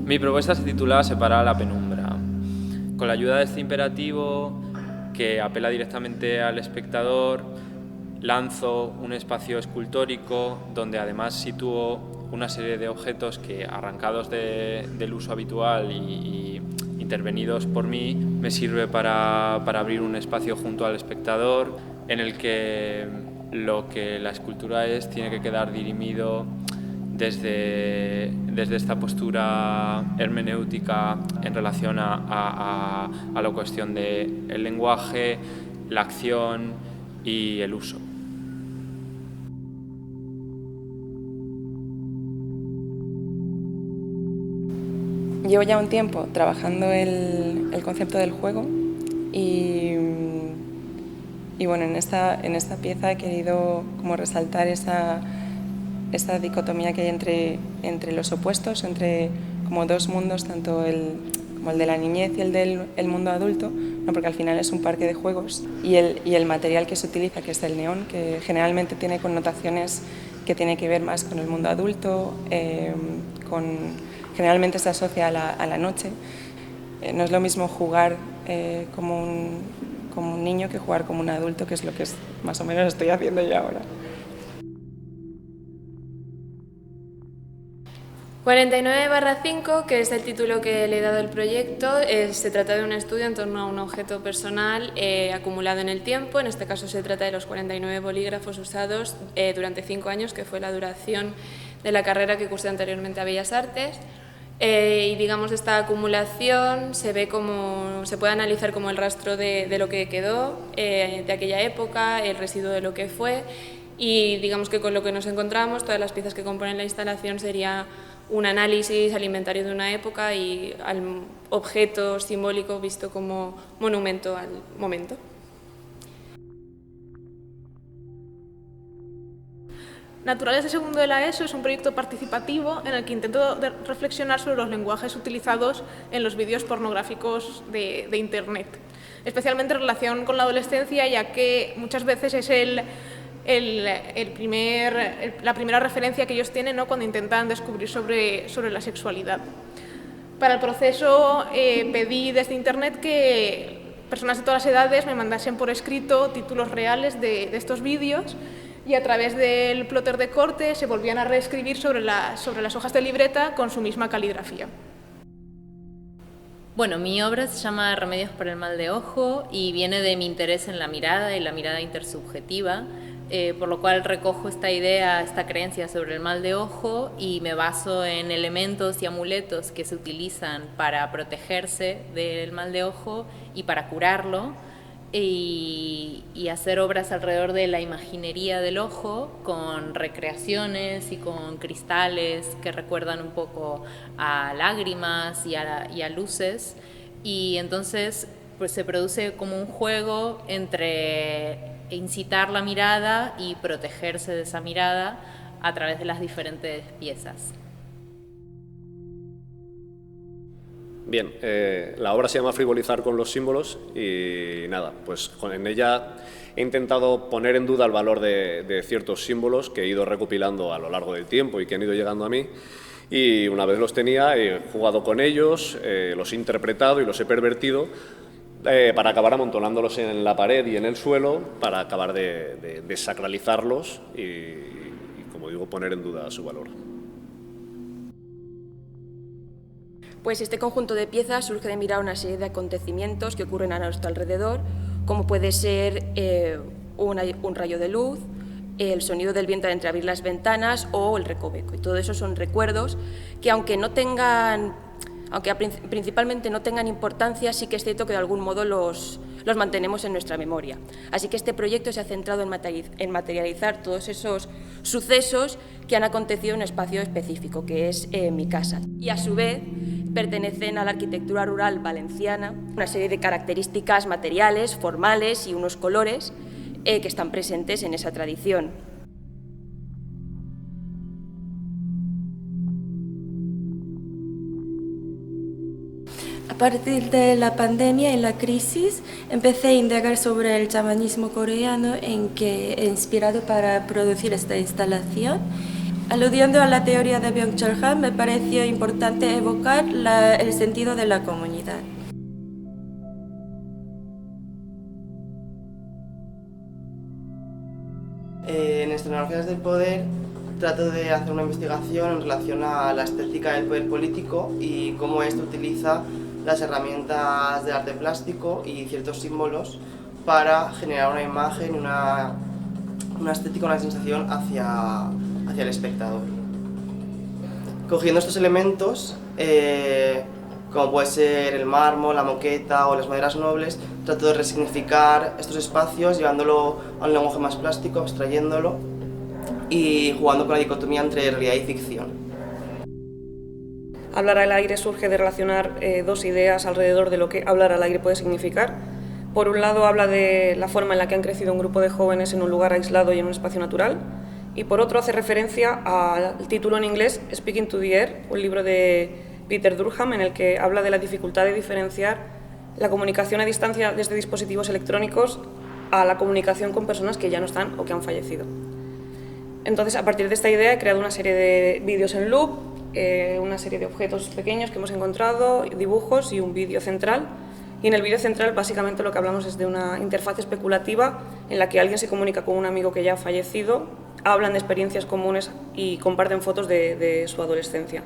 Mi propuesta se titula Separar la penumbra. Con la ayuda de este imperativo, que apela directamente al espectador, lanzo un espacio escultórico donde además sitúo una serie de objetos que, arrancados del uso habitual y intervenidos por mí, me sirve para abrir un espacio junto al espectador en el que lo que la escultura es tiene que quedar dirimido desde esta postura hermenéutica en relación a la cuestión del lenguaje, la acción y el uso. Llevo ya un tiempo trabajando el concepto del juego y bueno, en esta pieza he querido como resaltar esa dicotomía que hay entre los opuestos, entre como dos mundos, tanto como el de la niñez y el del mundo adulto, ¿no? Porque al final es un parque de juegos y el material que se utiliza, que es el neón, que generalmente tiene connotaciones que tienen que ver más con el mundo adulto, generalmente se asocia a la noche. No es lo mismo jugar como un niño que jugar como un adulto, que es lo que más o menos estoy haciendo yo ahora. 49/5, que es el título que le he dado al proyecto, se trata de un estudio en torno a un objeto personal acumulado en el tiempo. En este caso se trata de los 49 bolígrafos usados durante 5 años, que fue la duración de la carrera que cursé anteriormente a Bellas Artes. Y digamos, esta acumulación se puede analizar como el rastro de lo que quedó de aquella época, el residuo de lo que fue, y digamos que con lo que nos encontramos, todas las piezas que componen la instalación sería un análisis alimentario de una época y al objeto simbólico visto como monumento al momento. Naturales de segundo de la ESO es un proyecto participativo en el que intento reflexionar sobre los lenguajes utilizados en los vídeos pornográficos de Internet, especialmente en relación con la adolescencia, ya que muchas veces es la primera referencia que ellos tienen, ¿no?, cuando intentan descubrir sobre la sexualidad. Para el proceso pedí desde Internet que personas de todas las edades me mandasen por escrito títulos reales de estos vídeos, y a través del plotter de corte se volvían a reescribir sobre las hojas de libreta con su misma caligrafía. Bueno, mi obra se llama Remedios para el mal de ojo y viene de mi interés en la mirada y la mirada intersubjetiva, por lo cual recojo esta idea, esta creencia sobre el mal de ojo y me baso en elementos y amuletos que se utilizan para protegerse del mal de ojo y para curarlo, y hacer obras alrededor de la imaginería del ojo con recreaciones y con cristales que recuerdan un poco a lágrimas y a luces, y entonces pues se produce como un juego entre incitar la mirada y protegerse de esa mirada a través de las diferentes piezas. Bien, la obra se llama Frivolizar con los símbolos y nada, pues en ella he intentado poner en duda el valor de ciertos símbolos que he ido recopilando a lo largo del tiempo y que han ido llegando a mí, y una vez los tenía he jugado con ellos, los he interpretado y los he pervertido para acabar amontonándolos en la pared y en el suelo, para acabar de desacralizarlos y, como digo, poner en duda su valor. Pues este conjunto de piezas surge de mirar una serie de acontecimientos que ocurren a nuestro alrededor, como puede ser un rayo de luz, el sonido del viento al entreabrir las ventanas o el recoveco. Y todo eso son recuerdos que, aunque principalmente no tengan importancia, sí que es cierto que de algún modo los mantenemos en nuestra memoria. Así que este proyecto se ha centrado en materializar todos esos sucesos que han acontecido en un espacio específico, que es mi casa. Y a su vez pertenecen a la arquitectura rural valenciana, una serie de características materiales, formales y unos colores que están presentes en esa tradición. A partir de la pandemia y la crisis, empecé a indagar sobre el chamanismo coreano en que he inspirado para producir esta instalación. Aludiendo a la teoría de Byung-Chul Han, me pareció importante evocar el sentido de la comunidad. En Escenografías del Poder trato de hacer una investigación en relación a la estética del poder político y cómo esto utiliza las herramientas del arte plástico y ciertos símbolos para generar una imagen, una estética, una sensación hacia el espectador. Cogiendo estos elementos, como puede ser el mármol, la moqueta o las maderas nobles, trato de resignificar estos espacios llevándolo a un lenguaje más plástico, abstrayéndolo y jugando con la dicotomía entre realidad y ficción. Hablar al aire surge de relacionar dos ideas alrededor de lo que hablar al aire puede significar. Por un lado habla de la forma en la que han crecido un grupo de jóvenes en un lugar aislado y en un espacio natural, y por otro hace referencia al título en inglés Speaking to the Air, un libro de Peter Durkheim en el que habla de la dificultad de diferenciar la comunicación a distancia desde dispositivos electrónicos a la comunicación con personas que ya no están o que han fallecido. Entonces, a partir de esta idea he creado una serie de vídeos en loop, una serie de objetos pequeños que hemos encontrado, dibujos y un vídeo central. Y en el vídeo central básicamente lo que hablamos es de una interfaz especulativa en la que alguien se comunica con un amigo que ya ha fallecido, hablan de experiencias comunes y comparten fotos de su adolescencia.